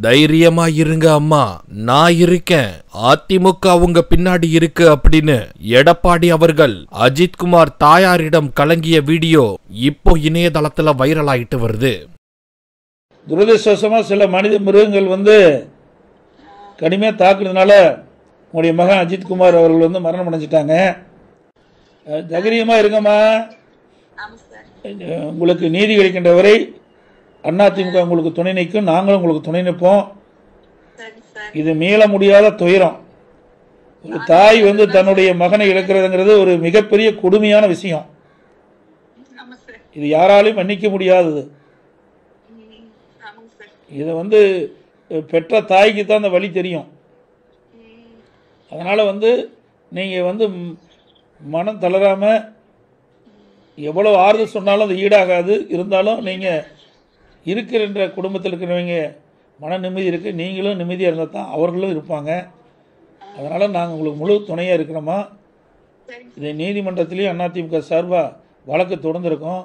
தைரியமா இருங்க அம்மா, நான் இருக்கேன், அதிமுக உங்க பின்னாடி இருக்கு அப்படின்னு எடப்பாடி அவர்கள் அஜித்குமார் தாயாரிடம் கலங்கிய வீடியோ இப்போ இணையதளத்துல வைரல் ஆயிட்டு வருது. துரதிருஷ்டவசமா சில மனித மிருகங்கள் கடுமையாக தாக்குனதுனால உங்களுடைய மகன் அஜித்குமார் அவர்கள் மரணம் அடைஞ்சிட்டாங்க. தைரியமா இருங்கம்மா, உங்களுக்கு நீதி கிடைக்கின்ற வரை அதிமுக உங்களுக்கு துணை நிற்கும், நாங்களும் உங்களுக்கு துணை நிற்போம். இது மீள முடியாத துயரம். ஒரு தாய் தன்னுடைய மகனை இழக்கிறதுங்கிறது ஒரு மிகப்பெரிய கொடுமையான விஷயம். இது யாராலையும் மன்னிக்க முடியாதது. இதை பெற்ற தாய்க்கு தான் அந்த வழி தெரியும். அதனால நீங்கள் மனம் தளராம எவ்வளவு ஆறுதல் சொன்னாலும் அது ஈடாகாது. இருந்தாலும் நீங்கள் இருக்கிற குடும்பத்தில் இருக்கிறவங்க மன நிம்மதி இருக்குது, நீங்களும் நிம்மதியாக இருந்தால் தான் அவர்களும் இருப்பாங்க. அதனால் நாங்கள் உங்களுக்கு முழு துணையாக இருக்கிறோமா. இதை நீதிமன்றத்திலேயும் அதிமுக சார்பாக வழக்கு தொடர்ந்துருக்கோம்.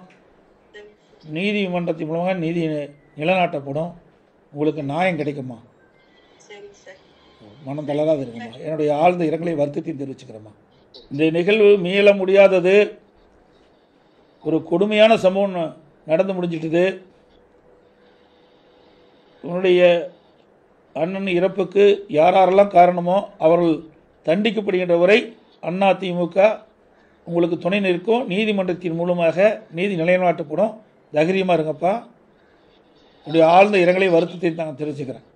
நீதிமன்றத்தின் மூலமாக நீதி நிலைநாட்டப்படும். உங்களுக்கு நியாயம் கிடைக்குமா. மனம் தளராது இருக்குமா. என்னுடைய ஆழ்ந்த இரங்கலை வருத்தத்தையும் தெரிவிச்சுக்கிறோமா. இந்த நிகழ்வு மீள முடியாதது. ஒரு கொடுமையான சம்பவம் நடந்து முடிஞ்சிட்டது. உன்னுடைய அண்ணன் இறப்புக்கு யாரெல்லாம் காரணமோ அவர்கள் தண்டிக்கப்படுகின்ற வரை அதிமுக உங்களுக்கு துணை நிற்கும். நீதிமன்றத்தின் மூலமாக நீதி நிலைநாட்டப்படும். தைரியமாக இருங்கப்பா. உடைய ஆழ்ந்த இரங்கலை வருத்தத்தை நான் தெரிவிச்சுக்கிறேன்.